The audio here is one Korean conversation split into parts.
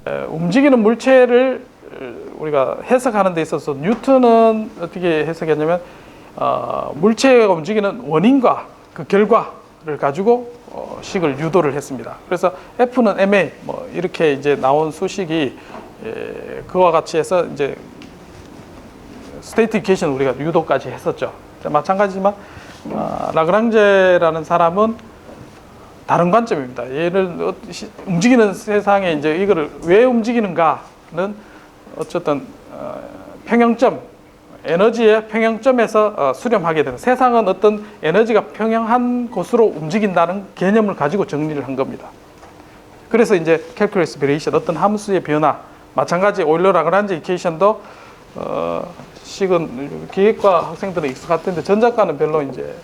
움직이는 물체를 우리가 해석하는 데 있어서 뉴턴은 어떻게 해석했냐면 물체가 움직이는 원인과 그 결과를 가지고 식을 유도를 했습니다. 그래서 F는 ma 뭐 이렇게 이제 나온 수식이 그와 같이 해서 이제 스테이트 이퀘이션 우리가 유도까지 했었죠. 마찬가지지만 라그랑제라는 사람은 다른 관점입니다. 얘를 움직이는 세상에 이제 이거를 왜 움직이는가는 어쨌든 평형점, 에너지의 평형점에서 수렴하게 되는, 세상은 어떤 에너지가 평형한 곳으로 움직인다는 개념을 가지고 정리를 한 겁니다. 그래서 이제 캘큘러스 베리에이션, 어떤 함수의 변화, 마찬가지 오일러 라그랑제 이퀘이션도 식은 기계과 학생들은 익숙할 텐데 전자과는 별로 이제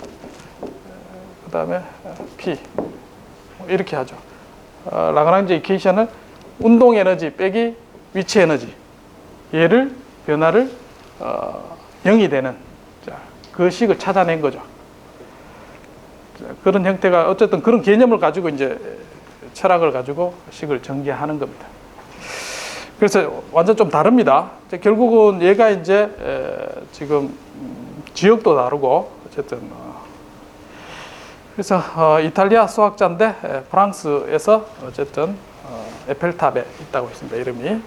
그 다음에 P 이렇게 하죠. 라그랑제 이퀘이션을 운동 에너지 빼기 위치 에너지, 얘를 변화를 0이 되는 그 식을 찾아낸 거죠. 그런 형태가 어쨌든 그런 개념을 가지고 이제 철학을 가지고 식을 전개하는 겁니다. 그래서 완전 좀 다릅니다. 결국은 얘가 이제 지금 지역도 다르고 어쨌든 그래서 이탈리아 수학자인데 프랑스에서 어쨌든 에펠탑에 있다고 했습니다. 이름이.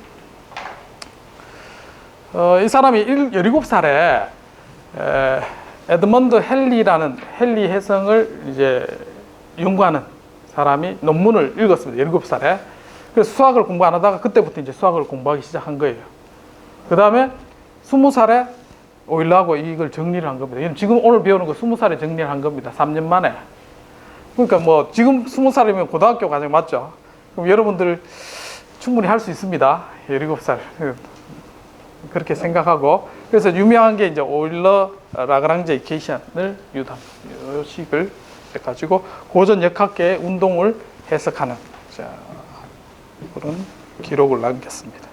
이 사람이 17살에 에드먼드 헨리라는 헨리 해성을 이제 연구하는 사람이 논문을 읽었습니다. 17살에. 그래서 수학을 공부 안 하다가 그때부터 이제 수학을 공부하기 시작한 거예요. 그 다음에 20살에 오일러하고 이걸 정리를 한 겁니다. 지금 오늘 배우는 거 20살에 정리를 한 겁니다. 3년 만에. 그러니까 뭐 지금 20살이면 고등학교 과정 맞죠? 그럼 여러분들 충분히 할 수 있습니다. 17살. 그렇게 생각하고, 그래서 유명한 게 이제 오일러 라그랑제 이퀘이션을 유도한 식을 가지고 고전 역학계의 운동을 해석하는 그런 기록을 남겼습니다.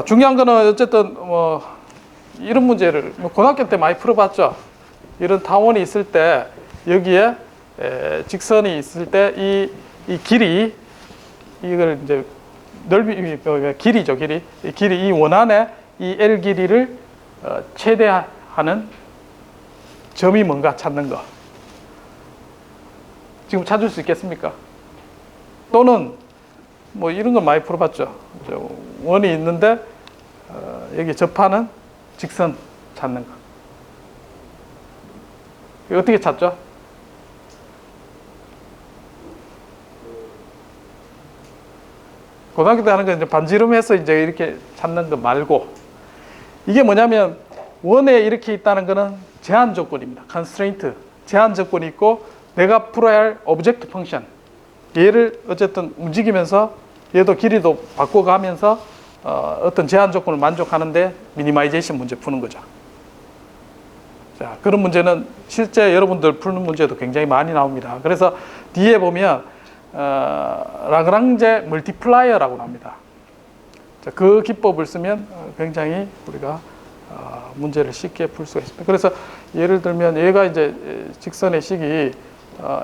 중요한 거는 어쨌든 뭐 이런 문제를 고등학교 때 많이 풀어봤죠. 이런 타원이 있을 때 여기에 직선이 있을 때 이 길이, 이걸 이제 넓이, 길이죠, 길이. 이 원안에 이 L 길이를 최대화하는 점이 뭔가 찾는 거. 지금 찾을 수 있겠습니까? 또는 뭐 이런 거 많이 풀어봤죠. 원이 있는데 여기 접하는 직선 찾는 거. 이거 어떻게 찾죠? 고등학교 때 하는 건 이제 반지름해서 이제 이렇게 찾는 거 말고, 이게 뭐냐면 원에 이렇게 있다는 거는 제한 조건입니다. constraint, 제한 조건이 있고 내가 풀어야 할 오브젝트 펑션, 얘를 어쨌든 움직이면서 얘도 길이도 바꿔가면서 어떤 제한 조건을 만족하는데 미니마이제이션 문제 푸는 거죠. 자, 그런 문제는 실제 여러분들 푸는 문제도 굉장히 많이 나옵니다. 그래서 뒤에 보면 라그랑제 멀티플라이어라고 합니다. 자, 그 기법을 쓰면 굉장히 우리가 문제를 쉽게 풀 수가 있습니다. 그래서 예를 들면 얘가 이제 직선의 식이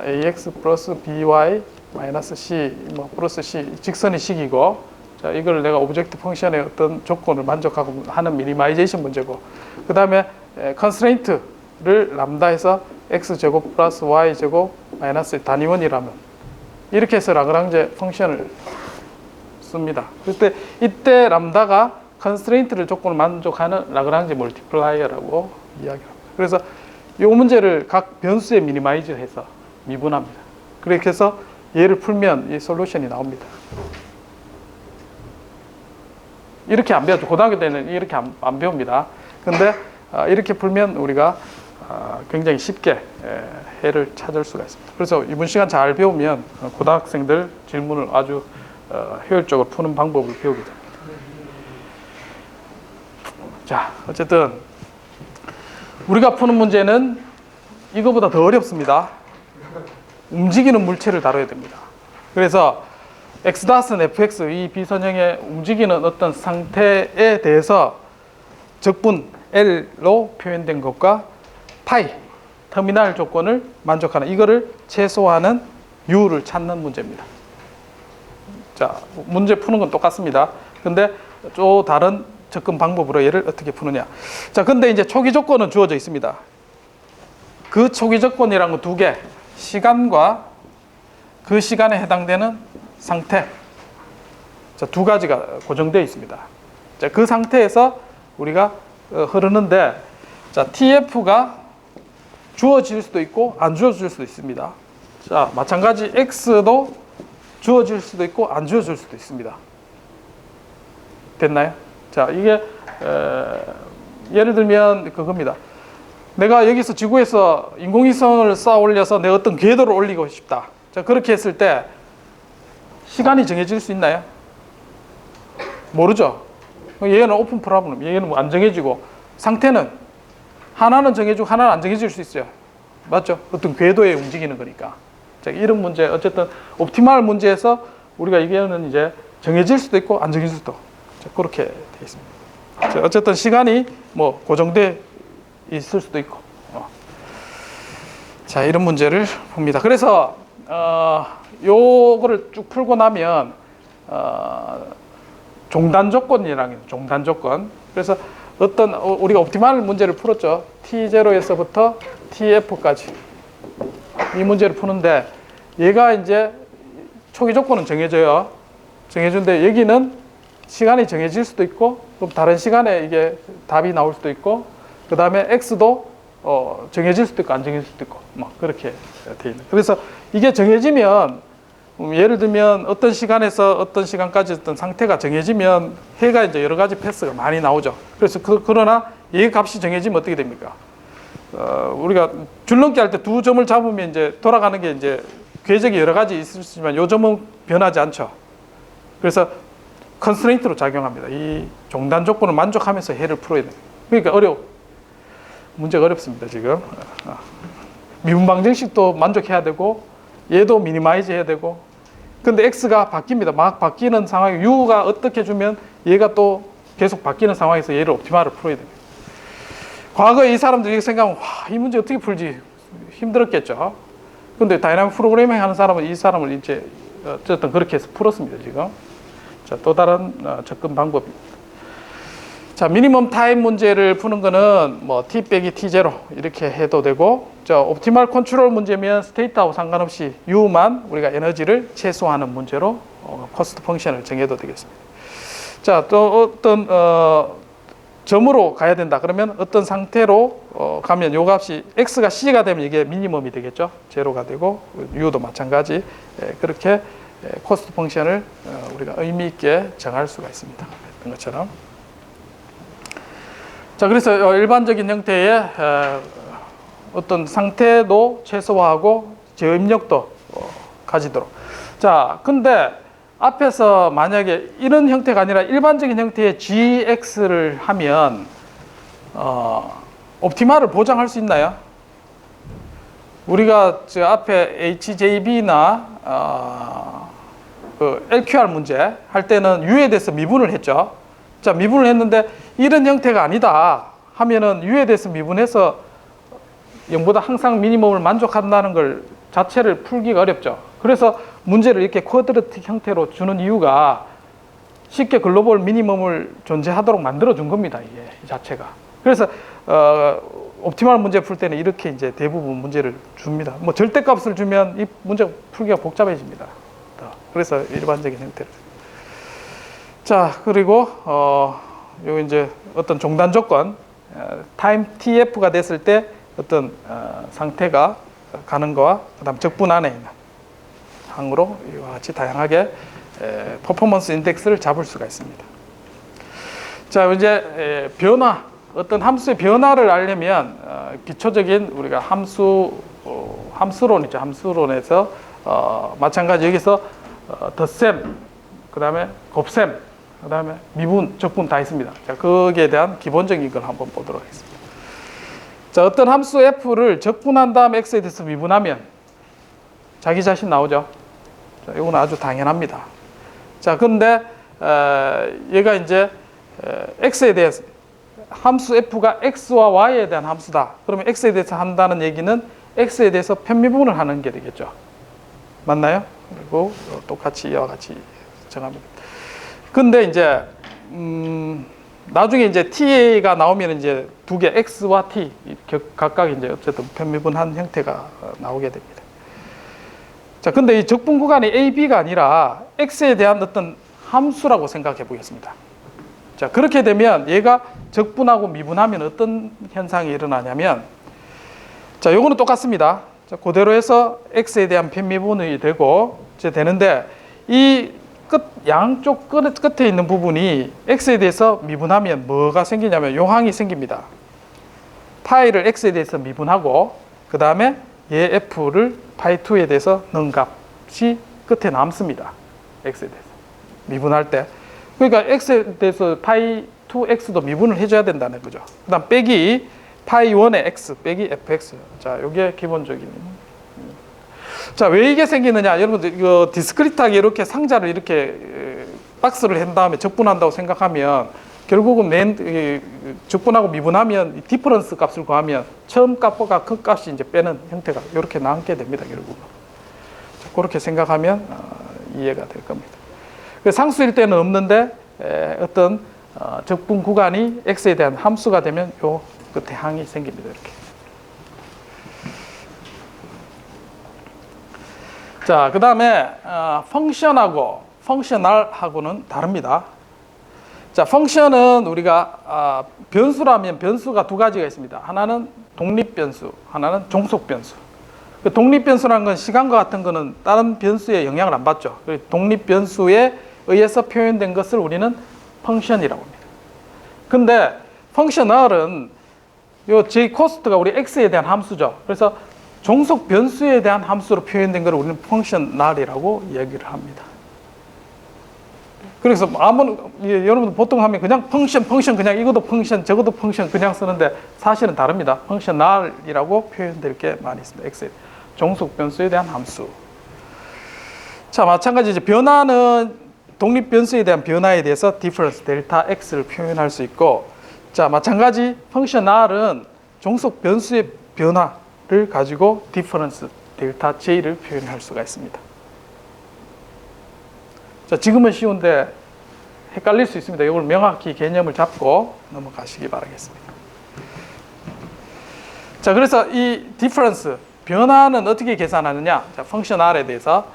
ax 플러스 by 마이너스 c 뭐 플러스 c 직선의 식이고, 자, 이걸 내가 오브젝트 펑션의 어떤 조건을 만족하고 하는 미니마이제이션 문제고, 그 다음에 컨스트레인트를 람다에서 x 제곱 플러스 y 제곱 마이너스 단위원이라면 이렇게 해서 라그랑제 펑션을 씁니다. 그때 이때 람다가 컨스트레인트를 조건을 만족하는 라그랑제 멀티플라이어라고 이야기합니다. 그래서 이 문제를 각 변수에 미니마이즈해서 미분합니다. 그렇게 해서 얘를 풀면 이 솔루션이 나옵니다. 이렇게 안 배웠죠. 고등학교 때는 이렇게 안 배웁니다. 근데 이렇게 풀면 우리가 굉장히 쉽게 해를 찾을 수가 있습니다. 그래서 이번 시간 잘 배우면 고등학생들 질문을 아주 효율적으로 푸는 방법을 배우게 됩니다. 자, 어쨌든 우리가 푸는 문제는 이거보다 더 어렵습니다. 움직이는 물체를 다뤄야 됩니다. 그래서 x-는 fx, 이 비선형의 움직이는 어떤 상태에 대해서 적분 L로 표현된 것과 파이, 터미널 조건을 만족하는, 이거를 최소화하는 U를 찾는 문제입니다. 자, 문제 푸는 건 똑같습니다. 근데 또 다른 접근 방법으로 얘를 어떻게 푸느냐. 자, 근데 이제 초기 조건은 주어져 있습니다. 그 초기 조건이란 건 두 개. 시간과 그 시간에 해당되는 상태. 자, 두 가지가 고정되어 있습니다. 자, 그 상태에서 우리가 흐르는데, 자, TF가 주어질 수도 있고 안 주어질 수도 있습니다. 자, 마찬가지 X도 주어질 수도 있고 안 주어질 수도 있습니다. 됐나요? 자, 이게 예를 들면 그겁니다. 내가 여기서 지구에서 인공위성을 쌓아 올려서 내 어떤 궤도를 올리고 싶다. 자, 그렇게 했을 때 시간이 정해질 수 있나요? 모르죠. 얘는 오픈 프로블럼, 얘는 뭐 안 정해지고, 상태는 하나는 정해지고 하나는 안 정해질 수 있어요. 맞죠? 어떤 궤도에 움직이는 거니까. 자, 이런 문제, 어쨌든 옵티멀 문제에서 우리가 이게는 이제 정해질 수도 있고 안 정해질 수도. 자, 그렇게 돼 있습니다. 자, 어쨌든 시간이 뭐 고정돼 있을 수도 있고. 자, 이런 문제를 봅니다. 그래서 요거를 쭉 풀고 나면 종단 조건이라는 게 종단 조건. 그래서 어떤 우리가 옵티멀 문제를 풀었죠. T0에서부터 TF까지 이 문제를 푸는데, 얘가 이제 초기 조건은 정해져요. 정해준데 여기는 시간이 정해질 수도 있고, 그럼 다른 시간에 이게 답이 나올 수도 있고, 그 다음에 X도 정해질 수도 있고 안 정해질 수도 있고, 뭐 그렇게 돼 있는. 그래서 이게 정해지면, 예를 들면 어떤 시간에서 어떤 시간까지 어떤 상태가 정해지면 해가 이제 여러 가지 패스가 많이 나오죠. 그래서 그러나 얘 값이 정해지면 어떻게 됩니까? 우리가 줄넘기 할 때 두 점을 잡으면 이제 돌아가는 게 이제 궤적이 여러 가지 있을 수 있지만 요 점은 변하지 않죠. 그래서 컨스트레인트로 작용합니다. 이 종단 조건을 만족하면서 해를 풀어야 돼요. 그러니까 문제가 어렵습니다, 지금. 미분 방정식도 만족해야 되고, 얘도 미니마이즈 해야 되고, 근데 X가 바뀝니다. 막 바뀌는 상황에 U가 어떻게 주면 얘가 또 계속 바뀌는 상황에서 얘를 옵티멀을 풀어야 됩니다. 과거에 이 사람들이 생각하면, 와, 이 문제 어떻게 풀지? 힘들었겠죠. 근데 다이나믹 프로그래밍 하는 사람은 이 사람을 이제 어쨌든 그렇게 해서 풀었습니다, 지금. 자, 또 다른 접근 방법입니다. 자, 미니멈 타임 문제를 푸는 거는 뭐 T 빼기 T0 이렇게 해도 되고, 자, 옵티멀 컨트롤 문제면 스테이트하고 상관없이 U만 우리가 에너지를 최소화하는 문제로 코스트 펑션을 정해도 되겠습니다. 자, 또 어떤 점으로 가야 된다. 그러면 어떤 상태로 가면 요 값이 X가 C가 되면 이게 미니멈이 되겠죠. 제로가 되고, U도 마찬가지. 그렇게 코스트 펑션을 우리가 의미 있게 정할 수가 있습니다. 이런 것처럼. 자, 그래서 일반적인 형태의 어떤 상태도 최소화하고 제어입력도 가지도록. 자, 근데 앞에서 만약에 이런 형태가 아니라 일반적인 형태의 GX를 하면 옵티멀을 보장할 수 있나요? 우리가 저 앞에 HJB나 그 LQR 문제 할 때는 U에 대해서 미분을 했죠. 자, 미분을 했는데 이런 형태가 아니다 하면은 U에 대해서 미분해서 0보다 항상 미니멈을 만족한다는 걸 자체를 풀기가 어렵죠. 그래서 문제를 이렇게 쿼드라틱 형태로 주는 이유가 쉽게 글로벌 미니멈을 존재하도록 만들어 준 겁니다. 이게 자체가. 그래서 옵티멀 문제 풀 때는 이렇게 이제 대부분 문제를 줍니다. 뭐 절대값을 주면 이 문제 풀기가 복잡해집니다. 그래서 일반적인 형태를. 자, 그리고 요 이제 어떤 종단 조건, 타임 TF가 됐을 때 어떤 상태가 가는 거와 그다음 적분 안에 있는 항으로 이와 같이 다양하게 퍼포먼스 인덱스를 잡을 수가 있습니다. 자, 이제 변화, 어떤 함수의 변화를 알려면 기초적인 우리가 함수론이죠. 함수론에서 마찬가지 여기서 덧셈, 그다음에 곱셈, 그다음에 미분, 적분 다 있습니다. 자, 거기에 대한 기본적인 걸 한번 보도록 하겠습니다. 자, 어떤 함수 f를 적분한 다음 x에 대해서 미분하면 자기 자신 나오죠. 자, 이건 아주 당연합니다. 자, 근데 얘가 이제 x에 대해서 함수 f가 x와 y에 대한 함수다. 그러면 x에 대해서 한다는 얘기는 x에 대해서 편미분을 하는 게 되겠죠. 맞나요? 그리고 똑같이 이와 같이 정하면. 근데 이제 나중에 이제 t가 나오면 이제 두 개 x와 t 각각 이제 어쨌든 편미분한 형태가 나오게 됩니다. 자, 근데 이 적분 구간이 a, b가 아니라 x에 대한 어떤 함수라고 생각해 보겠습니다. 자, 그렇게 되면 얘가 적분하고 미분하면 어떤 현상이 일어나냐면, 자, 요거는 똑같습니다. 자, 그대로 해서 x에 대한 편미분이 되고 이제 되는데, 이 양쪽 끝에 있는 부분이 x에 대해서 미분하면 뭐가 생기냐면 요 항이 생깁니다. 파이를 x에 대해서 미분하고 그 다음에 얘 f를 파이2에 대해서 넣은 값이 끝에 남습니다. x에 대해서 미분할 때. 그러니까 x에 대해서 파이2x도 미분을 해줘야 된다는 거죠. 그 다음 빼기 파이1의 x 빼기 fx. 자, 요게 기본적인. 자, 왜 이게 생기느냐? 여러분들 이거 디스크리트하게 이렇게 상자를 이렇게 박스를 한 다음에 적분한다고 생각하면 결국은 적분하고 미분하면 디퍼런스 값을 구하면 처음 값보다 큰 값이 이제 빼는 형태가 이렇게 남게 됩니다. 결국은. 자, 그렇게 생각하면 이해가 될 겁니다. 상수일 때는 없는데 어떤 적분 구간이 x에 대한 함수가 되면 요 끝에 항이 생깁니다. 이렇게. 자, 그 다음에 펑션하고 펑셔널하고는 다릅니다. 자, 펑션은 우리가 변수라면 변수가 두 가지가 있습니다. 하나는 독립변수, 하나는 종속변수. 그 독립변수라는 건 시간과 같은 거는 다른 변수에 영향을 안 받죠. 독립변수에 의해서 표현된 것을 우리는 펑션이라고 합니다. 근데 펑셔널은 요 J 코스트가 우리 X에 대한 함수죠. 그래서 종속 변수에 대한 함수로 표현된 걸 우리는 펑셔널이라고 얘기를 합니다. 그래서 여러분들 보통 하면 그냥 펑션 그냥 이것도 펑션 저것도 펑션 그냥 쓰는데 사실은 다릅니다. 펑셔널이라고 표현될 게 많이 있습니다. X에 종속 변수에 대한 함수. 자, 마찬가지 이제 변화는 독립 변수에 대한 변화에 대해서 difference 델타 X를 표현할 수 있고, 자, 마찬가지 펑셔널은 종속 변수의 변화를 가지고 difference 델타 J를 표현할 수가 있습니다. 자, 지금은 쉬운데 헷갈릴 수 있습니다. 이걸 명확히 개념을 잡고 넘어가시기 바라겠습니다. 자, 그래서 이 difference 변화는 어떻게 계산하느냐? 자, 펑셔널에 대해서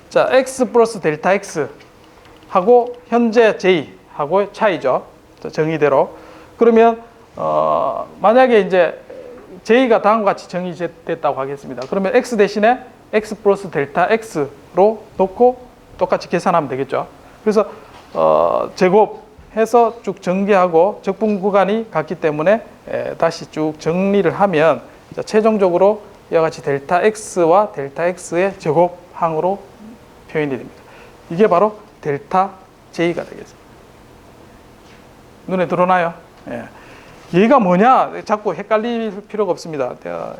자, x 플러스 델타 x 하고 현재 j 하고의 차이죠. 자, 정의대로. 그러면 만약에 이제 j가 다음과 같이 정의됐다고 하겠습니다. 그러면 x 대신에 x 플러스 델타 x로 놓고 똑같이 계산하면 되겠죠. 그래서 제곱해서 쭉 전개하고 적분 구간이 같기 때문에 다시 쭉 정리를 하면 자, 최종적으로 이와 같이 델타 x와 델타 x의 제곱항으로 표현이 됩니다. 이게 바로 델타 J가 되겠습니다. 눈에 들어오나요? 예. 얘가 뭐냐? 자꾸 헷갈릴 필요가 없습니다.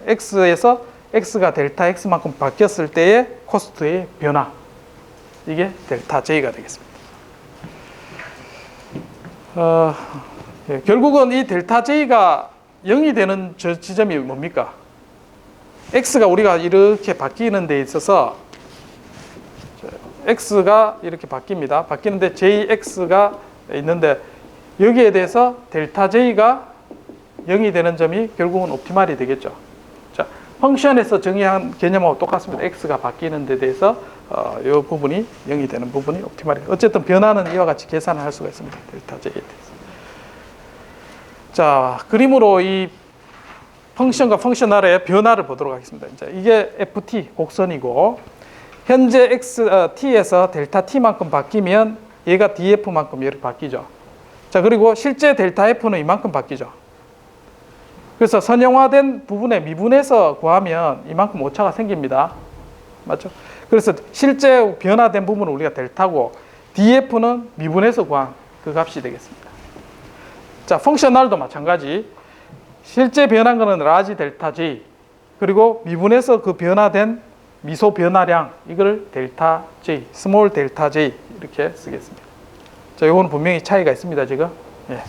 X에서 X가 델타 X만큼 바뀌었을 때의 코스트의 변화. 이게 델타 J가 되겠습니다. 결국은 이 델타 J가 0이 되는 저 지점이 뭡니까? X가 우리가 이렇게 바뀌는 데 있어서 X가 이렇게 바뀝니다. 바뀌는데 JX가 있는데 여기에 대해서 델타 J가 0이 되는 점이 결국은 옵티말이 되겠죠. 자, 펑션에서 정의한 개념하고 똑같습니다. X가 바뀌는 데 대해서 이 부분이 0이 되는 부분이 옵티말이. 어쨌든 변화는 이와 같이 계산을 할 수가 있습니다. 델타 J에 대해서. 자, 그림으로 이 펑션과 펑셔널의 변화를 보도록 하겠습니다. 자, 이게 FT 곡선이고 현재 t에서 델타 t만큼 바뀌면 얘가 df만큼 이렇게 바뀌죠. 자, 그리고 실제 델타 f는 이만큼 바뀌죠. 그래서 선형화된 부분에 미분해서 구하면 이만큼 오차가 생깁니다. 맞죠? 그래서 실제 변화된 부분은 우리가 델타고 df는 미분해서 구한 그 값이 되겠습니다. 자, 펑셔널도 마찬가지. 실제 변한 거는 라지 델타 j 그리고 미분해서 그 변화된 미소 변화량 이걸 델타 J, 스몰 델타 J 이렇게 쓰겠습니다. 자, 이거는 분명히 차이가 있습니다. 지금 예.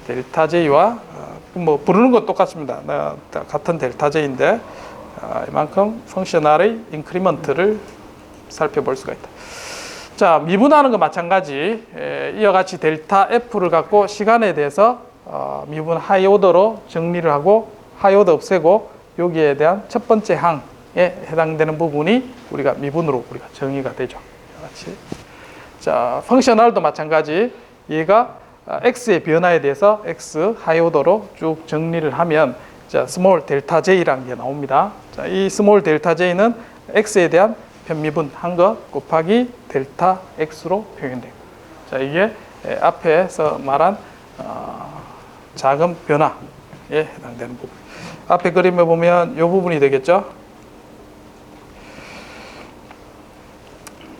델타 J와 뭐 부르는 건 똑같습니다. 같은 델타 J인데 이만큼 펑셔널의 인크리먼트를 살펴볼 수가 있다. 자, 미분하는 거 마찬가지. 이와 같이 델타 F를 갖고 시간에 대해서 미분 하이 오더로 정리를 하고 하이 오더 없애고 여기에 대한 첫 번째 항에 해당되는 부분이 우리가 미분으로 우리가 정의가 되죠. 이와 같이. 자, 펑셔널도 마찬가지. 얘가 x의 변화에 대해서 x 하이 오더로 쭉 정리를 하면 자, 스몰 델타 j라는 게 나옵니다. 자, 이 스몰 델타 j는 x에 대한 편미분 한 것 곱하기 델타 x로 표현됩니다. 자, 이게 앞에서 말한 작은 변화에 해당되는 부분. 앞에 그림에 보면 이 부분이 되겠죠.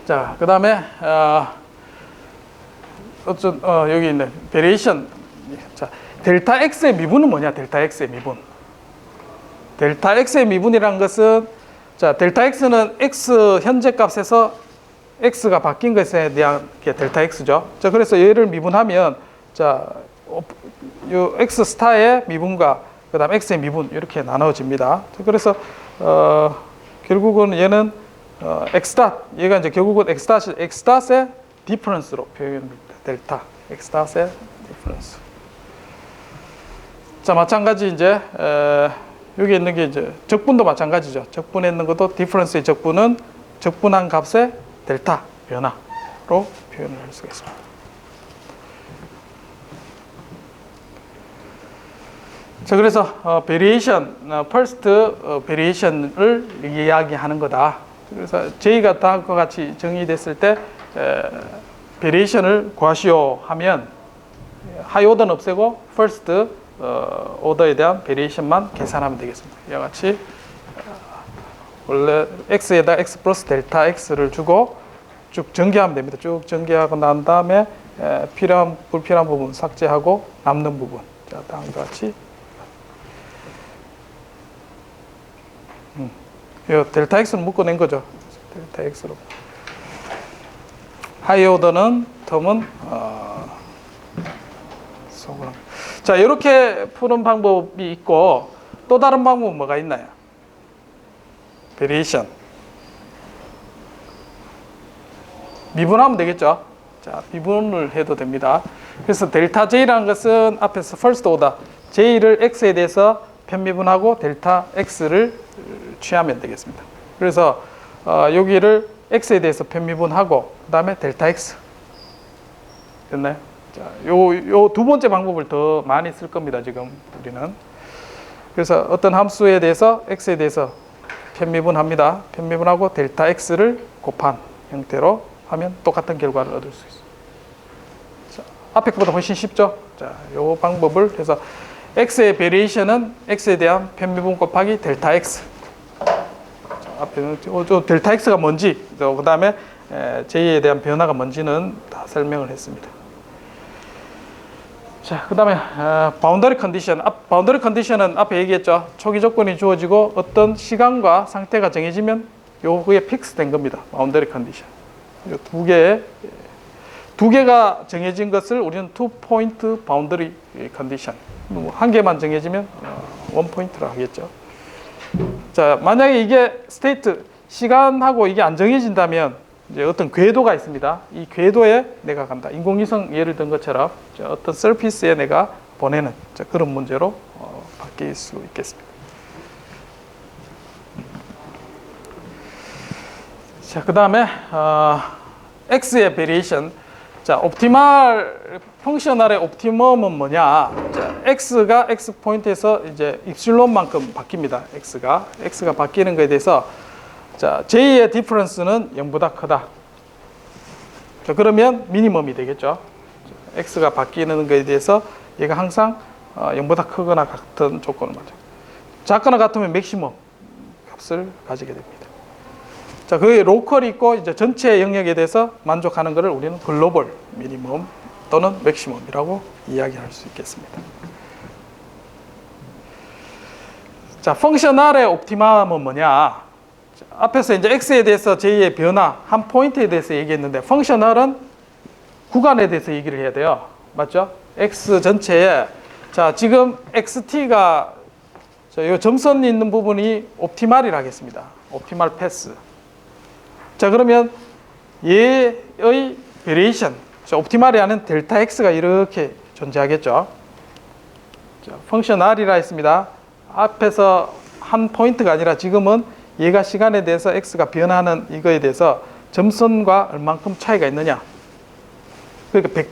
자, 그 다음에 여기 있는 베리에이션. 자, 델타 x의 미분은 뭐냐? 델타 x의 미분. 델타 x의 미분이라는 것은 자, 델타 x는 x 현재 값에서 x가 바뀐 것에 대한 게 델타 x죠. 자, 그래서 얘를 미분하면 자, 요 x 스타의 미분과 그다음 x의 미분 이렇게 나눠집니다. 자, 그래서 결국은 얘는 x 닷 얘가 이제 결국은 x 닷의 디퍼런스로 표현됩니다. 델타 x 닷의 디퍼런스. 자, 마찬가지 이제 여기 있는 게 이제 적분도 마찬가지죠. 적분에 있는 것도 디퍼런스의 적분은 적분한 값의 델타 변화로 표현을 할 수가 있습니다. 자, 그래서 베리에이션, 퍼스트 베리에이션을 이야기하는 거다. 그래서 J가 다음과 같이 정의됐을 때 베리에이션을 구하시오 하면 하이 오더는 없애고 퍼스트 오더에 대한 베리에이션만 계산하면 되겠습니다. 이와 같이 원래 x에다 x 플러스 델타 x를 주고 쭉 전개하면 됩니다. 쭉 전개하고 난 다음에 필요한 불필요한 부분 삭제하고 남는 부분 자, 다음과 같이 이 델타 x는 묶어낸 거죠. 델타 x로 하이 오더는 텀은 자, 이렇게 푸는 방법이 있고 또 다른 방법은 뭐가 있나요? 베리에이션. 미분하면 되겠죠. 자, 미분을 해도 됩니다. 그래서 델타 J라는 것은 앞에서 first order J를 X에 대해서 편미분하고 델타 X를 취하면 되겠습니다. 그래서 여기를 X에 대해서 편미분하고 그 다음에 델타 X 됐나요? 자, 요 두 번째 방법을 더 많이 쓸 겁니다. 지금 우리는. 그래서 어떤 함수에 대해서 x에 대해서 편미분합니다. 편미분하고 델타 x를 곱한 형태로 하면 똑같은 결과를 얻을 수 있어요. 자, 앞에 것보다 훨씬 쉽죠? 자, 요 방법을 해서 x의 베리에이션은 x에 대한 편미분 곱하기 델타 x. 자, 앞에는 델타 x가 뭔지, 그 다음에 j에 대한 변화가 뭔지는 다 설명을 했습니다. 자, 그 다음에 바운더리 컨디션. 바운더리 컨디션은 앞에 얘기했죠. 초기 조건이 주어지고 어떤 시간과 상태가 정해지면 요거에 픽스된 겁니다. 바운더리 컨디션. 요 두 개가 정해진 것을 우리는 투 포인트 바운더리 컨디션. 한 개만 정해지면 원 포인트라고 하겠죠. 자, 만약에 이게 스테이트 시간하고 이게 안 정해진다면 이제 어떤 궤도가 있습니다. 이 궤도에 내가 간다. 인공위성 예를 든 것처럼 어떤 서피스에 내가 보내는 그런 문제로 바뀔 수 있겠습니다. 자, 그 다음에 x의 베리에이션. 자, 옵티멀 펑셔널의 옵티멈은 뭐냐? 자, x가 x 포인트에서 이제 입실론만큼 바뀝니다. x가 바뀌는 것에 대해서 자, j의 디퍼런스는 0보다 크다. 자, 그러면 미니멈이 되겠죠. x가 바뀌는 것에 대해서 얘가 항상 0보다 크거나 같은 조건을 맞아요. 작거나 같으면 맥시멈 값을 가지게 됩니다. 자, 그게 로컬이 있고 이제 전체 영역에 대해서 만족하는 것을 우리는 글로벌 미니멈 또는 맥시멈이라고 이야기할 수 있겠습니다. 자, 펑셔널의 옵티멈은 뭐냐? 앞에서 이제 x에 대해서 j의 변화 한 포인트에 대해서 얘기했는데 펑셔널은 구간에 대해서 얘기를 해야 돼요. 맞죠? x 전체에 자, 지금 xt가 이 점선 있는 부분이 옵티멀이라 하겠습니다. 옵티멀 패스. 자, 그러면 얘의 베리에이션, 옵티말이 하는 델타 x가 이렇게 존재하겠죠. 자, 펑션 r이라 했습니다. 앞에서 한 포인트가 아니라 지금은 얘가 시간에 대해서 x가 변하는 이거에 대해서 점선과 얼만큼 차이가 있느냐. 그러니까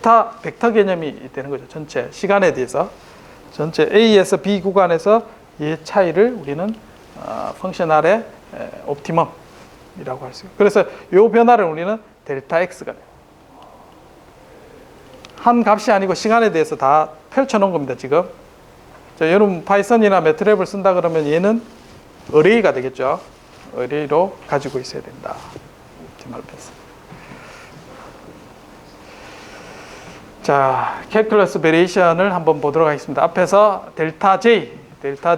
벡터 개념이 되는 거죠. 전체 시간에 대해서 전체 A에서 B 구간에서 이 차이를 우리는 펑션 R의 옵티멈이라고 할 수 있어요. 그래서 이 변화를 우리는 델타 X가 돼요. 한 값이 아니고 시간에 대해서 다 펼쳐놓은 겁니다. 지금. 자, 여러분 파이썬이나 매트랩을 쓴다 그러면 얘는 어레이가 되겠죠. 어레이로 가지고 있어야 된다. 옵티멀 패스. 자, 캘큘러스 베리에이션을 한번 보도록 하겠습니다. 앞에서 델타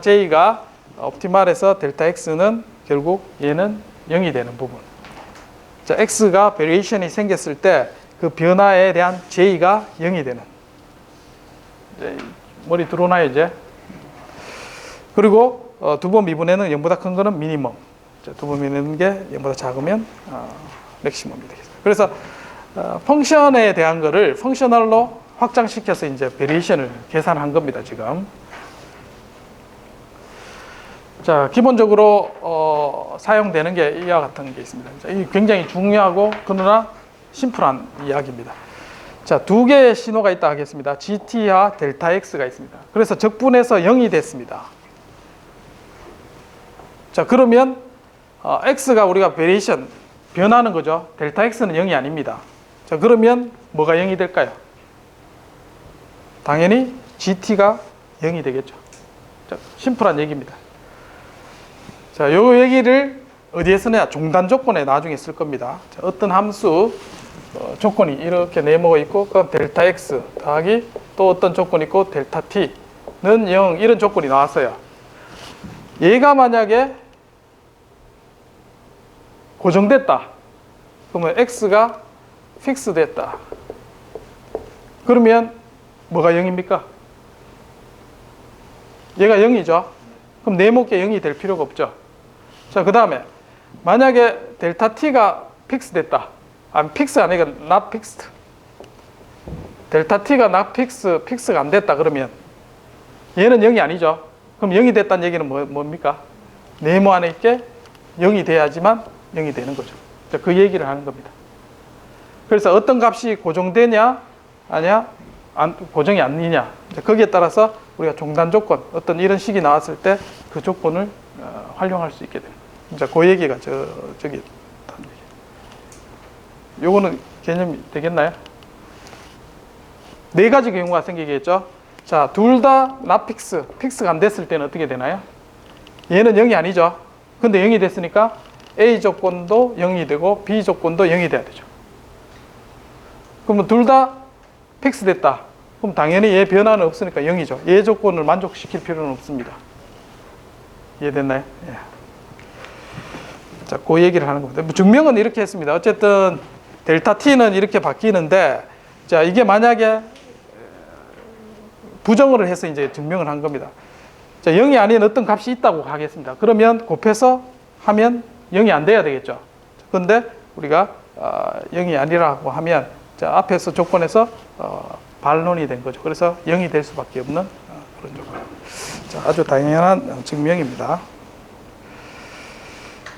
J가 옵티멀에서 델타 X는 결국 얘는 0이 되는 부분. 자, X가 베리에이션이 생겼을 때 그 변화에 대한 J가 0이 되는. 머리 들어오나요, 이제? 그리고 두 번 미분에는 0보다 큰 거는 미니멈. 두 번 미분하는 게 0보다 작으면 맥시멈이 되겠습니다. 그래서 펑션에 대한 거를 펑셔널로 확장시켜서 이제 베리에이션을 계산한 겁니다, 지금. 자, 기본적으로 사용되는 게 이와 같은 게 있습니다. 자, 이 굉장히 중요하고 그러나 심플한 이야기입니다. 자, 두 개의 신호가 있다 하겠습니다. GT와 델타 X가 있습니다. 그래서 적분해서 0이 됐습니다. 자, 그러면 X가 우리가 베리에이션 변하는 거죠. 델타 X는 0이 아닙니다. 자, 그러면 뭐가 0이 될까요? 당연히 GT가 0이 되겠죠. 자, 심플한 얘기입니다. 자, 요 얘기를 어디에 쓰냐? 종단 조건에 나중에 쓸 겁니다. 자, 어떤 함수 조건이 이렇게 네모가 있고 그럼 델타 X 더하기 또 어떤 조건이 있고 델타 T는 0 이런 조건이 나왔어요. 얘가 만약에 고정됐다. 그러면 X가 픽스 됐다. 그러면 뭐가 0입니까? 얘가 0이죠. 그럼 네모께 0이 될 필요가 없죠. 자, 그 다음에 만약에 델타 T가 픽스 됐다. 아니, 픽스 아니고 not fixed. 델타 T가 not fixed, 픽스가 안 됐다 그러면 얘는 0이 아니죠. 그럼 0이 됐다는 얘기는 뭡니까? 네모 안에 있게 0이 돼야지만 0이 되는 거죠. 자, 그 얘기를 하는 겁니다. 그래서 어떤 값이 고정되냐, 아니야, 고정이 아니냐. 거기에 따라서 우리가 종단 조건, 어떤 이런 식이 나왔을 때 그 조건을 활용할 수 있게 됩니다. 자, 그 얘기가 저기. 요거는 개념이 되겠나요? 네 가지 경우가 생기겠죠. 자, 둘 다 not fix, 픽스가 안 됐을 때는 어떻게 되나요? 얘는 0이 아니죠. 근데 0이 됐으니까 A 조건도 0이 되고 B 조건도 0이 돼야 되죠. 그러면 둘 다 픽스 됐다. 그럼 당연히 얘 변화는 없으니까 0이죠. 얘 조건을 만족시킬 필요는 없습니다. 이해됐나요? 예. 자, 그 얘기를 하는 겁니다. 증명은 이렇게 했습니다. 어쨌든 델타 T는 이렇게 바뀌는데, 자, 이게 만약에 부정을 해서 이제 증명을 한 겁니다. 자, 0이 아닌 어떤 값이 있다고 하겠습니다. 그러면 곱해서 하면 0이 안 돼야 되겠죠. 그런데 우리가 0이 아니라고 하면, 자, 앞에서 조건에서 반론이 된 거죠. 그래서 0이 될 수밖에 없는 그런 조건. 자, 아주 당연한 증명입니다.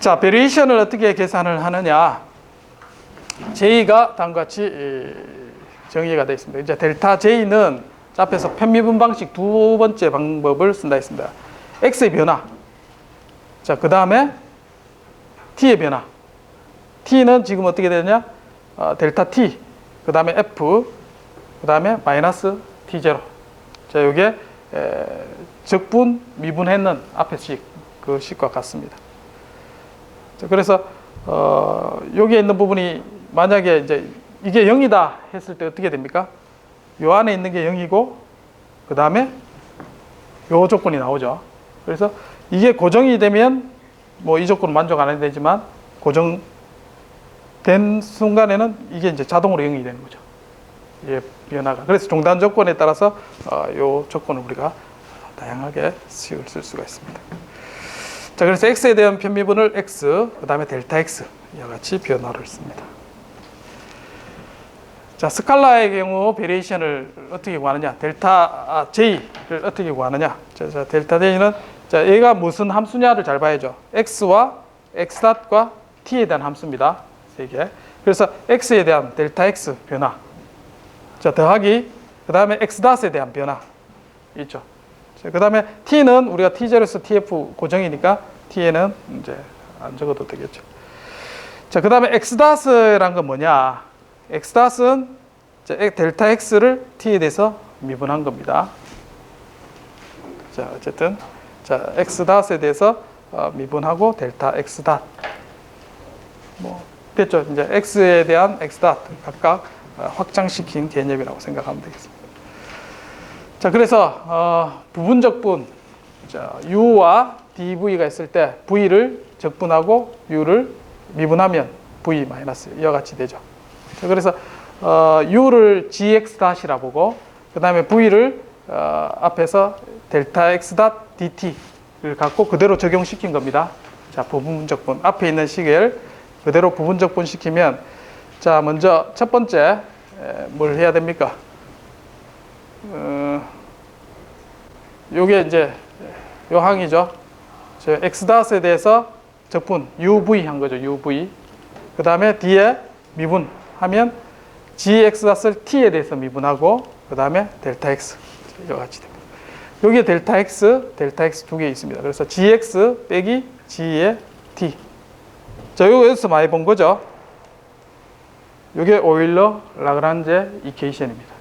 자, 베리에이션을 어떻게 계산을 하느냐? J가 다음과 같이 정의가 되어 있습니다. 이제 델타 J는 앞에서 편미분 방식 두 번째 방법을 쓴다 했습니다. X의 변화. 자, 그 다음에 T의 변화. T는 지금 어떻게 되느냐? 델타 T, 그 다음에 F, 그 다음에 마이너스 T0. 자, 이게 적분, 미분했는 앞에 식, 그 식과 같습니다. 자, 그래서 여기에 있는 부분이 만약에 이제 이게 0이다 했을 때 어떻게 됩니까? 요 안에 있는 게 0이고 그 다음에 요 조건이 나오죠. 그래서 이게 고정이 되면 뭐 이 조건은 만족 안 해도 되지만 고정된 순간에는 이게 이제 자동으로 0이 되는 거죠. 예, 변화가. 그래서 종단 조건에 따라서 요 조건을 우리가 다양하게 식을 쓸 수가 있습니다. 자, 그래서 x에 대한 편미분을 x, 그 다음에 델타 x 이와 같이 변화를 씁니다. 자, 스칼라의 경우 베리에이션을 어떻게 구하느냐? 델타 J를 어떻게 구하느냐? 자, 델타 J는 자, 얘가 무슨 함수냐를 잘 봐야죠. x와 x닷과 t에 대한 함수입니다. 세 개. 그래서 x에 대한 델타 x 변화. 자, 더하기 그다음에 x닷에 대한 변화 있죠. 자, 그다음에 t는 우리가 t0에서 tf 고정이니까 t에는 이제 안 적어도 되겠죠. 자, 그다음에 x닷이란 건 뭐냐? x닷은 델타 x를 t에 대해서 미분한 겁니다. 자, 어쨌든 자, x닷에 대해서 미분하고 델타 x닷 뭐 됐죠. 이제 x에 대한 x닷 각각 확장시킨 개념이라고 생각하면 되겠습니다. 자, 그래서 부분적분 자, u와 dv가 있을 때 v를 적분하고 u를 미분하면 v 마이너스 이와 같이 되죠. 자, 그래서 u를 gx-이라 보고 그 다음에 v를 앞에서 델타 x dt를 갖고 그대로 적용시킨 겁니다. 자, 부분적분 앞에 있는 식을 그대로 부분적분 시키면 자, 먼저 첫 번째 뭘 해야 됩니까? 요게 이제 요 항이죠. x-에 대해서 적분 uv 한 거죠. uv. 그 다음에 뒤에 미분하면 gx-을 t에 대해서 미분하고 그 다음에 델타 x 이와 같이 됩니다. 여기에 델타 x 두 개 있습니다. 그래서 gx 빼기 g의 t. 자, 이거 여기서 많이 본 거죠. 이게 오일러 라그란제 이퀘이션입니다.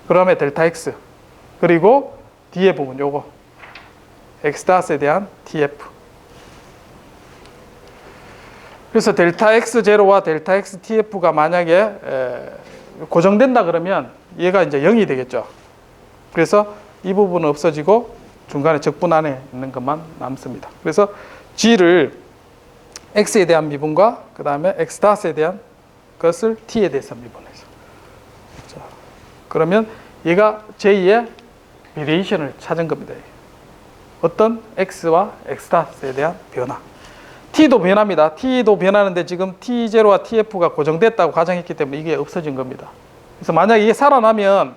그다음에 델타 x 그리고 뒤에 부분 요거 x-에 대한 tf. 그래서 델타 x0와 델타 x tf가 만약에 고정된다 그러면 얘가 이제 0이 되겠죠. 그래서 이 부분은 없어지고 중간에 적분 안에 있는 것만 남습니다. 그래서 g를 x에 대한 미분과 그 다음에 x-에 대한 것을 t에 대해서 미분해서. 자, 그러면 얘가 j-의 베리에이션을 찾은 겁니다. 어떤 x와 x-에 대한 변화. t도 변합니다. t도 변하는데 지금 t0와 tf가 고정됐다고 가정했기 때문에 이게 없어진 겁니다. 그래서 만약 이게 살아나면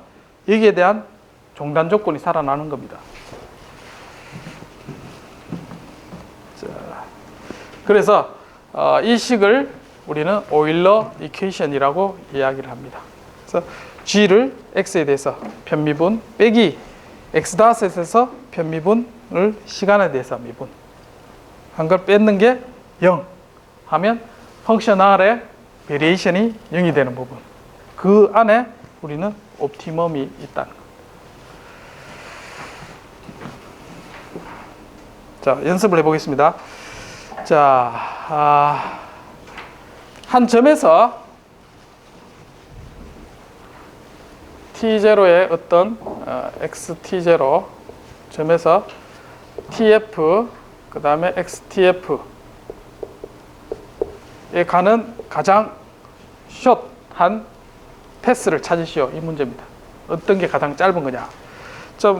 여기에 대한 종단 조건이 살아나는 겁니다. 자, 그래서 이 식을 우리는 오일러 이퀘이션이라고 이야기를 합니다. 그래서 g를 x에 대해서 편미분 빼기 x-에서 편미분을 시간에 대해서 미분 한 걸 뺏는 게 0 하면 펑션 R의 베리에이션이 0이 되는 부분. 그 안에 우리는 옵티멈이 있다는 거. 자, 연습을 해보겠습니다. 자, 한 점에서 t0의 어떤 xt0 점에서 tf 그 다음에 xtf에 가는 가장 숏한 패스를 찾으시오. 이 문제입니다. 어떤 게 가장 짧은 거냐.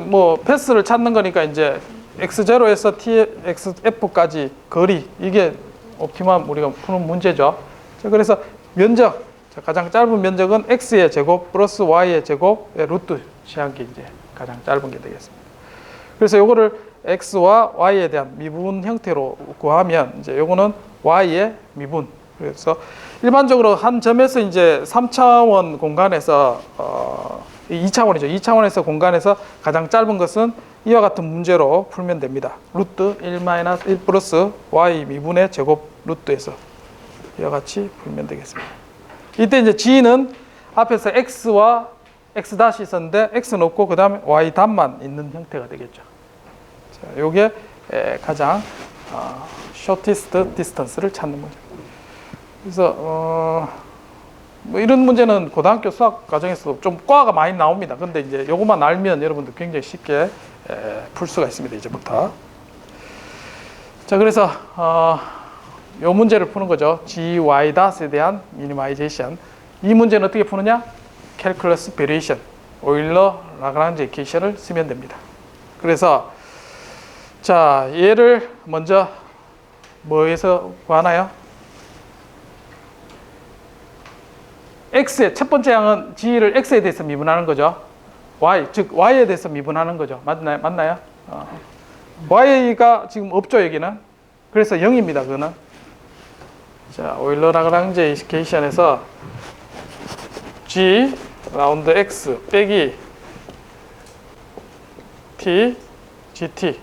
뭐 패스를 찾는 거니까 이제 x0에서 xf까지 거리 이게 옵티멈 우리가 푸는 문제죠. 자, 그래서 면적 가장 짧은 면적은 x의 제곱 플러스 y의 제곱의 루트 취한 게 이제 가장 짧은 게 되겠습니다. 그래서 요거를 x와 y에 대한 미분 형태로 구하면 이제 요거는 y의 미분. 그래서 일반적으로 한 점에서 이제 3차원 공간에서 2차원이죠. 2차원에서 공간에서 가장 짧은 것은 이와 같은 문제로 풀면 됩니다. 루트 1-1 플러스 y 미분의 제곱 루트에서 이와 같이 풀면 되겠습니다. 이때 이제 g는 앞에서 x와 x' 있었는데 x는 없고 그 다음에 y 답만 있는 형태가 되겠죠. 자, 요게 가장 shortest distance를 찾는 문제. 그래서 뭐 이런 문제는 고등학교 수학 과정에서도 좀 과가 많이 나옵니다. 근데 이제 요것만 알면 여러분들 굉장히 쉽게 풀 수가 있습니다. 이제부터. 자, 그래서 요 문제를 푸는 거죠. gy-에 대한 미니마이제이션. 이 문제는 어떻게 푸느냐? 캘큘러스 베리에이션, 오일러 라그란제 이퀘이션을 쓰면 됩니다. 그래서 자, 얘를 먼저 뭐에서 구하나요? x의 첫 번째 항은 g를 x에 대해서 미분하는 거죠. y, 즉 y에 대해서 미분하는 거죠. 맞나요? y가 지금 없죠, 여기는. 그래서 0입니다, 그거는. 자, 오일러 라그랑제 이케이션에서 g 라운드 x 빼기 t gt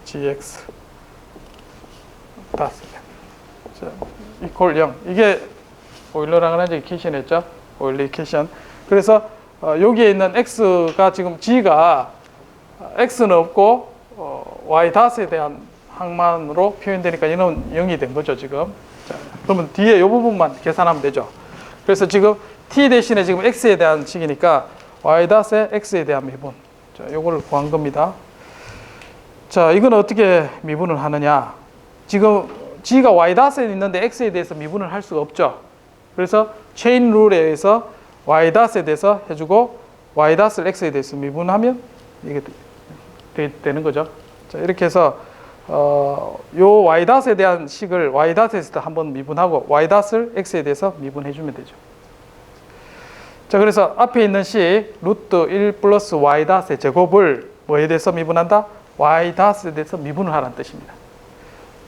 gx 다 쓰면 자, 이퀄 0. 이게 오일러 라그랑제 이케이션이었죠. 오일러 이케이션. 그래서 여기에 있는 x가 지금 g가 x는 없고 y 닷에 대한 항만으로 표현되니까 얘는 0이 된 거죠, 지금. 자, 그러면 뒤에 이 부분만 계산하면 되죠. 그래서 지금 t 대신에 지금 x에 대한 식이니까 y 닷에 x에 대한 미분. 자, 요거를 구한 겁니다. 자, 이건 어떻게 미분을 하느냐? 지금 g가 y 닷에 있는데 x에 대해서 미분을 할 수가 없죠. 그래서 체인 룰에 의해서 y 닷에 대해서 해주고 y 닷을 x에 대해서 미분하면 이게 되는 거죠. 자, 이렇게 해서 요 y 닷에 대한 식을 y 닷에서 한번 미분하고 y 닷을 x에 대해서 미분해 주면 되죠. 자, 그래서 앞에 있는 식 루트 1 플러스 y 닷의 제곱을 뭐에 대해서 미분한다? y 닷에 대해서 미분을 하라는 뜻입니다.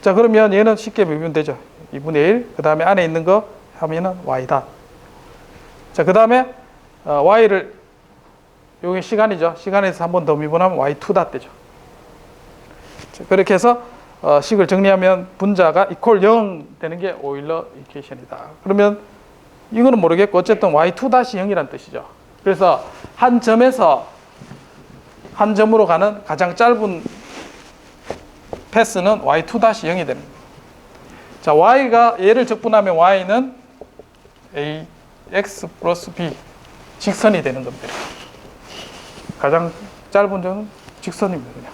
자, 그러면 얘는 쉽게 미분되죠. 2분의 1. 그 다음에 안에 있는 거 하면은 y 닷. 자, 그 다음에 y를 요게 시간이죠. 시간에서 한 번 더 미분하면 y2 닷 되죠. 자, 그렇게 해서 식을 정리하면 분자가 이퀄 0 되는 게 오일러 이퀘이션이다. 그러면 이거는 모르겠고 어쨌든 y2 닷이 0이라는 뜻이죠. 그래서 한 점에서 한 점으로 가는 가장 짧은 패스는 y2 닷이 0이 됩니다. 자, y가 얘를 적분하면 y는 ax 플러스 b 직선이 되는 겁니다. 가장 짧은 점은 직선입니다, 그냥.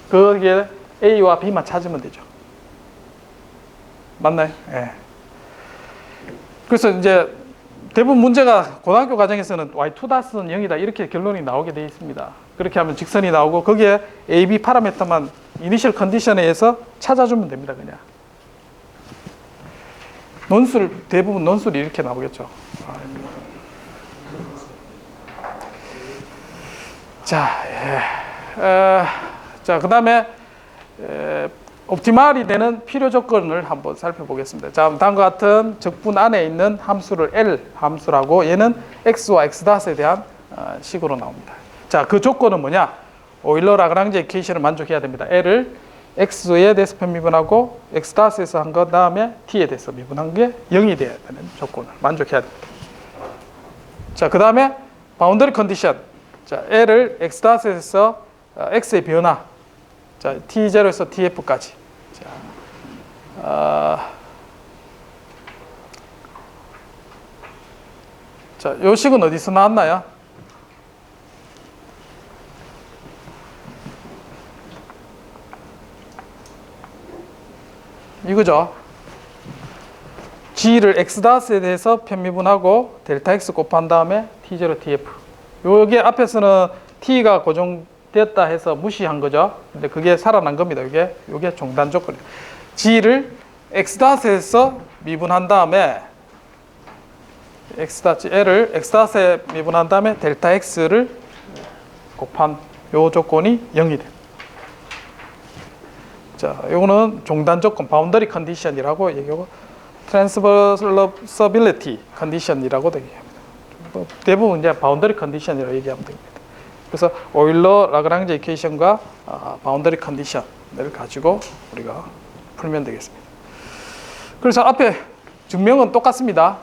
거기에 a와 b만 찾으면 되죠. 맞나요? 예. 그래서 이제 대부분 문제가 고등학교 과정에서는 y2 닷은 0이다 이렇게 결론이 나오게 되어 있습니다. 그렇게 하면 직선이 나오고 거기에 a, b 파라미터만 이니셜 컨디션에 의해서 찾아주면 됩니다, 그냥. 대부분 논술이 이렇게 나오겠죠. 자, 자, 그 다음에 옵티말이 되는 필요 조건을 한번 살펴보겠습니다. 자, 다음과 같은 적분 안에 있는 함수를 L 함수라고 얘는 x와 x닷에 대한 식으로 나옵니다. 자, 그 조건은 뭐냐? 오일러 라그랑제 이퀘이션을 만족해야 됩니다. L을 x에 대해서 편미분하고 x닷에서 한 것 다음에 t에 대해서 미분한 게 0이 돼야 되는 조건을 만족해야 됩니다. 자, 그 다음에 바운더리 컨디션. 자, L을 x닷에서 x의 변화. 자, t0에서 tf까지. 자, 요 식은 어디서 나왔나요? 이거죠. g를 x닷에 대해서 편미분하고 델타 x 곱한 다음에 t0 tf. 요게 앞에서는 t가 고정되었다 해서 무시한 거죠. 근데 그게 살아난 겁니다. 요게 종단 조건이에요. g를 x닷에서 미분한 다음에 L을 x닷에 미분한 다음에 델타 x를 곱한 요 조건이 0이 됩니다. 자, 요거는 종단 조건, 바운더리 컨디션이라고 얘기하고 트랜스버서빌리티 컨디션이라고도 얘기합니다. 대부분 이제 바운더리 컨디션이라고 얘기하면 됩니다. 그래서 오일러 라그랑제 이퀘이션과 바운더리 컨디션을 가지고 우리가 풀면 되겠습니다. 그래서 앞에 증명은 똑같습니다.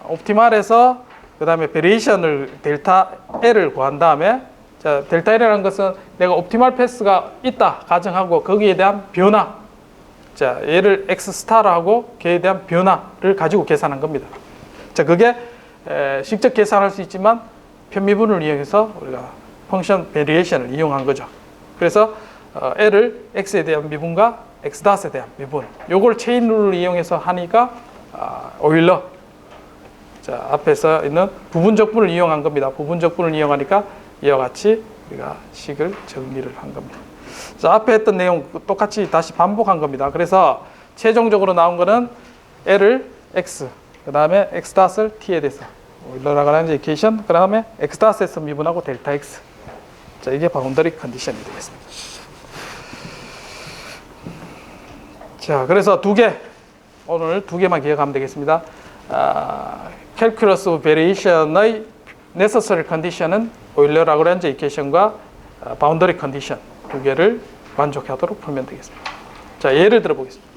옵티말에서 그 다음에 베리에이션을 델타 L을 구한 다음에 자, 델타 L이라는 것은 내가 옵티말 패스가 있다 가정하고 거기에 대한 변화, 자, 얘를 X 스타로 하고 걔에 대한 변화를 가지고 계산한 겁니다. 자, 그게 직접 계산할 수 있지만 편미분을 이용해서 우리가 펑션 베리에이션을 이용한 거죠. 그래서 L을 X에 대한 미분과 X닷에 대한 미분, 요걸 체인 룰을 이용해서 하니까 오일러, 자, 앞에서 있는 부분적분을 이용한 겁니다. 부분적분을 이용하니까 이와 같이 우리가 식을 정리를 한 겁니다. 자, 앞에 했던 내용 똑같이 다시 반복한 겁니다. 그래서 최종적으로 나온 거는 L을 X, 그 그 다음에 x 닷을 t에 대해서 오일러-라그랑지 이퀘이션, 그 다음에 x 닷에서 미분하고 델타 x. 자, 이게 바운더리 컨디션이 되겠습니다. 자, 그래서 오늘 두 개만 기억하면 되겠습니다. 캘큘러스 베리에이션의 necessary condition은 오일러-라그랑지 이퀘이션과 바운더리 컨디션 두 개를 만족하도록 풀면 되겠습니다. 자, 예를 들어 보겠습니다.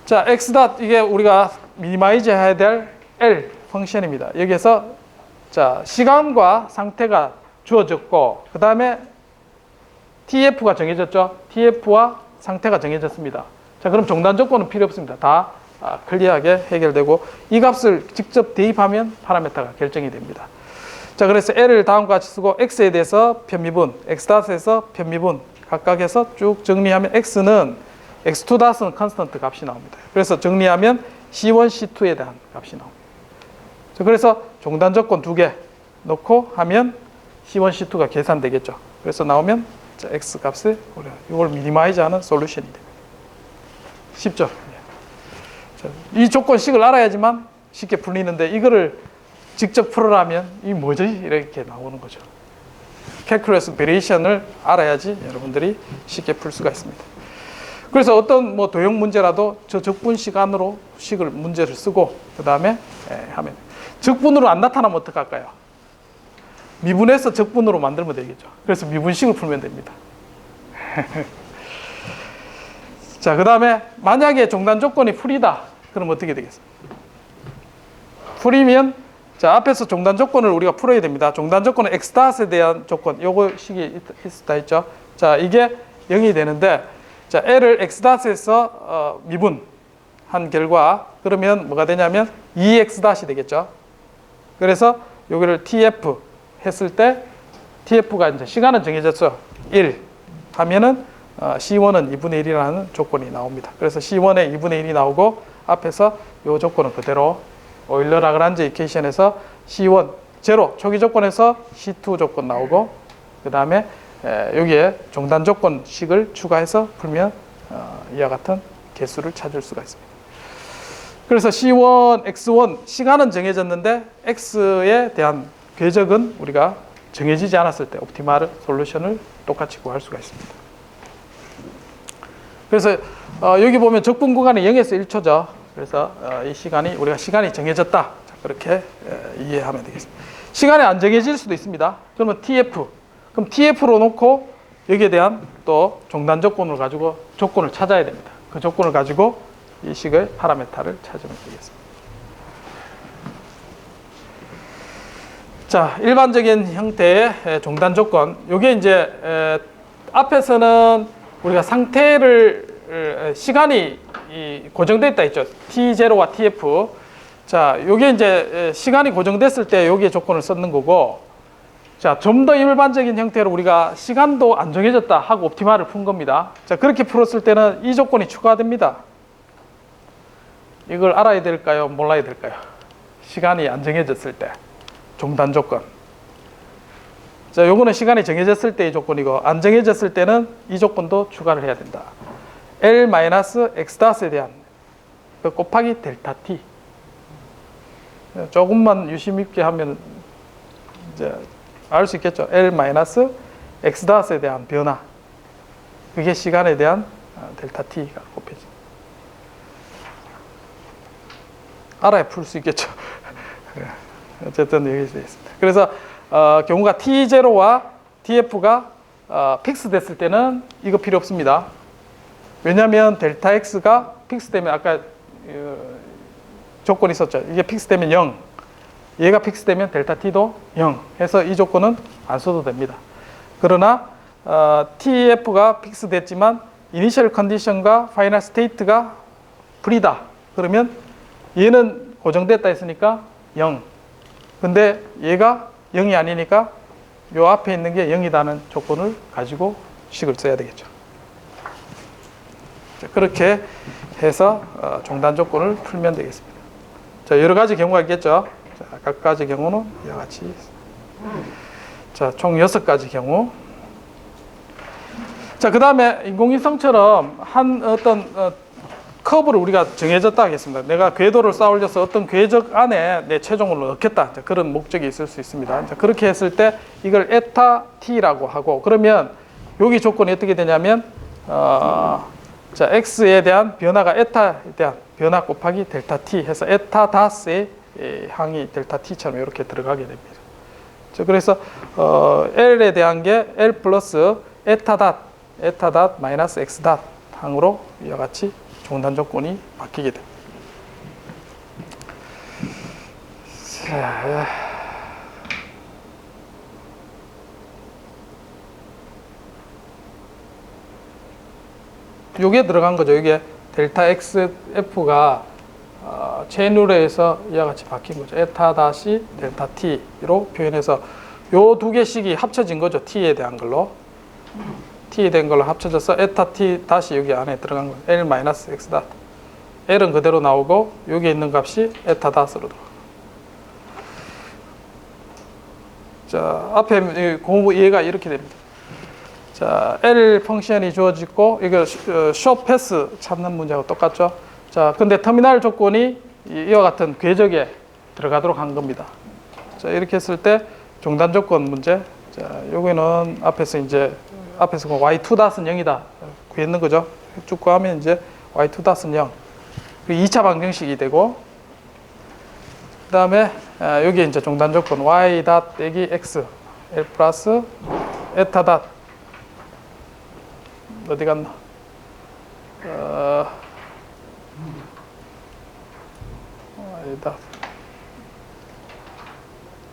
자, x 닷 이게 우리가 미니마이즈 해야 될 L 펑션입니다. 여기에서 자, 시간과 상태가 주어졌고 그 다음에 TF가 정해졌죠. TF와 상태가 정해졌습니다. 자, 그럼 종단 조건은 필요 없습니다. 다 클리어하게 해결되고 이 값을 직접 대입하면 파라미터가 결정이 됩니다. 자, 그래서 L을 다음과 같이 쓰고 X에 대해서 편미분, X 닷에서 편미분 각각 해서 쭉 정리하면 X는 X2 닷은 컨스턴트 값이 나옵니다. 그래서 정리하면 C1, C2에 대한 값이 나옵니다. 자, 그래서 종단 조건 두 개 넣고 하면 C1, C2가 계산되겠죠. 그래서 나오면 자, X 값을 이걸 미니마이즈하는 솔루션이 됩니다. 쉽죠? 자, 이 조건식을 알아야지만 쉽게 풀리는데 이거를 직접 풀으라면 이 뭐지? 이렇게 나오는 거죠. 캘큘러스 베리에이션을 알아야지 여러분들이 쉽게 풀 수가 있습니다. 그래서 어떤 뭐 도형 문제라도 저 적분 시간으로 문제를 쓰고 그 다음에 하면 적분으로 안 나타나면 어떡할까요? 미분해서 적분으로 만들면 되겠죠. 그래서 미분식을 풀면 됩니다. 자, 그 다음에 만약에 종단 조건이 풀이다. 그럼 어떻게 되겠습니까? 풀이면 자, 앞에서 종단 조건을 우리가 풀어야 됩니다. 종단 조건은 x 닷에 대한 조건, 요거 식이 있었다 했죠. 자, 이게 0이 되는데 자, L을 x 닷에서 미분한 결과 그러면 뭐가 되냐면 2x 닷이 되겠죠. 그래서 여기를 TF 했을 때 TF가 이제 시간은 정해졌어. 1 하면은 C1은 2분의 1이라는 조건이 나옵니다. 그래서 C1에 2분의 1이 나오고 앞에서 이 조건은 그대로 오일러-라그랑지 이퀘이션에서 C1 제로 초기 조건에서 C2 조건 나오고 그 다음에 여기에 종단 조건식을 추가해서 풀면 이와 같은 개수를 찾을 수가 있습니다. 그래서 C1, X1 시간은 정해졌는데 X에 대한 궤적은 우리가 정해지지 않았을 때 옵티멀 솔루션을 똑같이 구할 수가 있습니다. 그래서 여기 보면 적분 구간이 0에서 1초죠. 그래서 이 시간이 우리가 시간이 정해졌다. 자, 그렇게 이해하면 되겠습니다. 시간이 안 정해질 수도 있습니다. 그러면 TF. 그럼 TF로 놓고 여기에 대한 또 종단 조건을 가지고 조건을 찾아야 됩니다. 그 조건을 가지고 이 식의 파라미터를 찾으면 되겠습니다. 자, 일반적인 형태의 종단 조건. 이게 이제 앞에서는 우리가 상태를 시간이 고정되어 있다 했죠. T0와 TF. 자, 요게 이제 시간이 고정됐을 때 여기에 조건을 썼는 거고, 자, 좀 더 일반적인 형태로 우리가 시간도 안 정해졌다 하고 옵티멀을 푼 겁니다. 자, 그렇게 풀었을 때는 이 조건이 추가됩니다. 이걸 알아야 될까요? 몰라야 될까요? 시간이 안 정해졌을 때 종단 조건. 자, 요거는 시간이 정해졌을 때의 조건이고 안 정해졌을 때는 이 조건도 추가를 해야 된다. L-X 닷에 대한 곱하기 델타 T. 조금만 유심 있게 하면 이제 알 수 있겠죠. L-X 닷에 대한 변화. 그게 시간에 대한 델타 T가 곱해집니다. 알아야 풀 수 있겠죠. 어쨌든 여기 있습니다. 그래서 경우가 T0와 TF가 픽스 됐을 때는 이거 필요 없습니다. 왜냐하면 델타 X가 픽스 되면 아까 조건이 있었죠. 이게 픽스 되면 0. 얘가 픽스 되면 델타 T도 0 해서 이 조건은 안 써도 됩니다. 그러나 TF가 픽스 됐지만 이니셜 컨디션과 파이널 스테이트가 풀이다. 그러면 얘는 고정됐다 했으니까 0. 근데 얘가 0이 아니니까 요 앞에 있는 게 0이라는 조건을 가지고 식을 써야 되겠죠. 자, 그렇게 해서 종단 조건을 풀면 되겠습니다. 자, 여러 가지 경우가 있겠죠. 자, 각 가지 경우는 이와 같이. 자, 총 6가지 경우. 자, 그 다음에 인공위성처럼 한 어떤 커브를 우리가 정해졌다 하겠습니다. 내가 궤도를 쌓아 올려서 어떤 궤적 안에 내 최종을 넣겠다. 자, 그런 목적이 있을 수 있습니다. 자, 그렇게 했을 때 이걸 에타 t라고 하고, 그러면 여기 조건이 어떻게 되냐면 자, x에 대한 변화가 에타에 대한 변화 곱하기 델타 t 해서 에타 닷의 항이 델타 t처럼 이렇게 들어가게 됩니다. 자, 그래서 l에 대한 게 l 플러스 에타 닷 마이너스 x 닷 항으로 이와 같이 중단 조건이 바뀌게 됩니다. 자, 요게 들어간 거죠. 이게 델타 xf가 체인룰에서 이와 같이 바뀐 거죠. 에타 다시 델타 t로 표현해서 요 두 개씩이 합쳐진 거죠. t에 대한 걸로. t에 대한 걸로 합쳐져서 에타 t 다시 여기 안에 들어간 거예요. l 마이너스 x 닷. l은 그대로 나오고 여기 있는 값이 에타 닷으로 들어가요. 자, 앞에 공부 이해가 이렇게 됩니다. 자, L 펑션이 주어지고 이거 숏 패스 찾는 문제하고 똑같죠. 자, 근데 터미널 조건이 이와 같은 궤적에 들어가도록 한 겁니다. 자, 이렇게 했을 때 중단 조건 문제. 자, 여기는 앞에서 y2 닷은 0이다 구했는 거죠. 쭉 구하면 이제 y2 닷은 0. 그리고 2차 방정식이 되고, 그다음에 여기 이제 중단 조건 y 닷 빼기 x l 플러스 에타 닷 어디 갔나?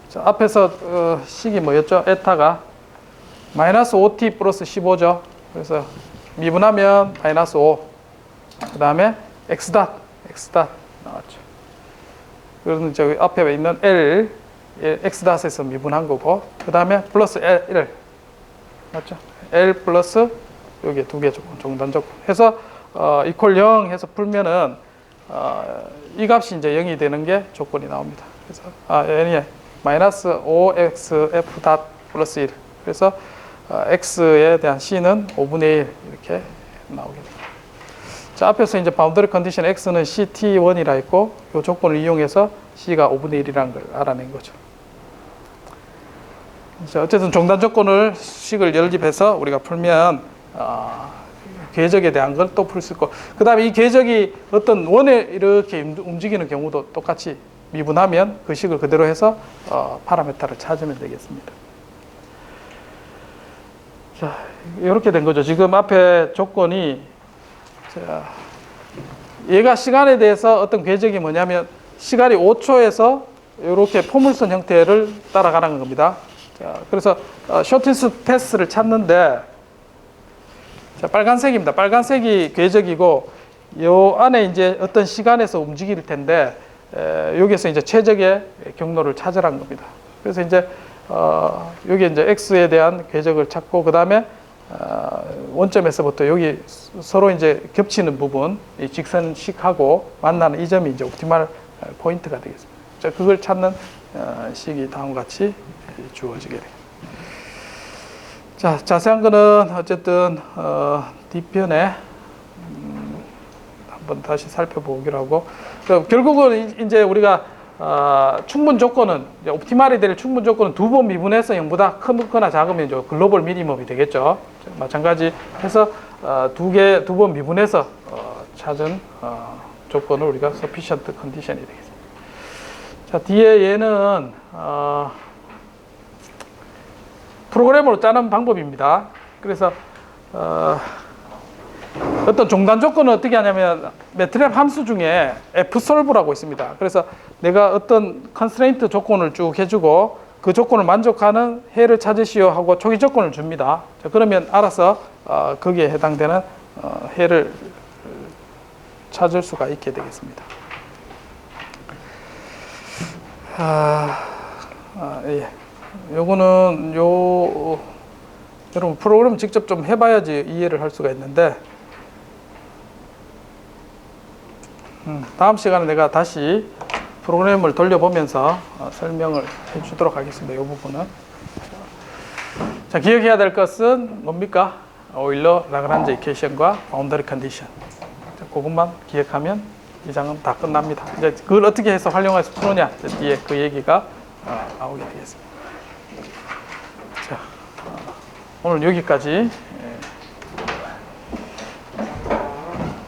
자, 앞에서 식이 뭐였죠? 에타가 마이너스 5t 플러스 15죠. 그래서 미분하면 마이너스 5. 그 다음에 x 닷 나왔죠. 그러면 저기 앞에 있는 L, x 닷에서 미분한 거고, 그 다음에 플러스 L, 맞죠? L 플러스 여기 두 개 조건, 중단 조건 해서 이퀄 0 해서 풀면은 이 값이 이제 0이 되는 게 조건이 나옵니다. 그래서 마이너스 5xf 닷 플러스 1. 그래서 x에 대한 c는 5분의 1 이렇게 나오게 됩니다. 자, 앞에서 이제 바운더리 컨디션 x는 ct1이라 했고, 이 조건을 이용해서 c가 5분의 1이라는 걸 알아낸 거죠. 자, 어쨌든 중단 조건을 식을 연립해서 우리가 풀면 궤적에 대한 걸 또 풀 수 있고, 그 다음에 이 궤적이 어떤 원에 이렇게 움직이는 경우도 똑같이 미분하면 그 식을 그대로 해서 파라메타를 찾으면 되겠습니다. 자, 이렇게 된 거죠. 지금 앞에 조건이, 자, 얘가 시간에 대해서 어떤 궤적이 뭐냐면 시간이 5초에서 이렇게 포물선 형태를 따라가는 겁니다. 자, 그래서 쇼티스 패스를 찾는데, 자, 빨간색입니다. 빨간색이 궤적이고 요 안에 이제 어떤 시간에서 움직일 텐데 여기서 이제 최적의 경로를 찾으라는 겁니다. 그래서 이제 여기 이제 x에 대한 궤적을 찾고, 그 다음에 원점에서부터 여기 서로 이제 겹치는 부분, 이 직선식하고 만나는 이 점이 이제 옵티멀 포인트가 되겠습니다. 자, 그걸 찾는 식이 다음과 같이 주어지게 됩니다. 자, 자세한 거는 어쨌든 뒷편에 한번 다시 살펴보기로 하고, 결국은 이제 우리가 충분 조건은, 옵티말이 될 충분 조건은 두 번 미분해서 0보다 크거나 작으면 이제 글로벌 미니멈이 되겠죠. 마찬가지 해서 두 번 미분해서 찾은 조건을 우리가 sufficient condition이 되겠습니다. 자, 뒤에 얘는 프로그램으로 짜는 방법입니다. 그래서 어떤 중단 조건은 어떻게 하냐면 매트랩 함수 중에 fsolve라고 있습니다. 그래서 내가 어떤 컨스트레인트 조건을 쭉 해주고 그 조건을 만족하는 해를 찾으시오 하고 초기 조건을 줍니다. 자, 그러면 알아서 거기에 해당되는 해를 찾을 수가 있게 되겠습니다. 예. 요거는 여러분 프로그램 직접 좀 해봐야지 이해를 할 수가 있는데, 다음 시간에 내가 다시 프로그램을 돌려보면서 설명을 해주도록 하겠습니다. 이 부분은. 자, 기억해야 될 것은 뭡니까? 오일러 라그란지 이퀘이션과 바운더리 컨디션. 그것만 기억하면 이 장은 다 끝납니다. 이제 그걸 어떻게 해서 활용해서 푸느냐, 뒤에 그 얘기가 나오게 되겠습니다. 자, 오늘 여기까지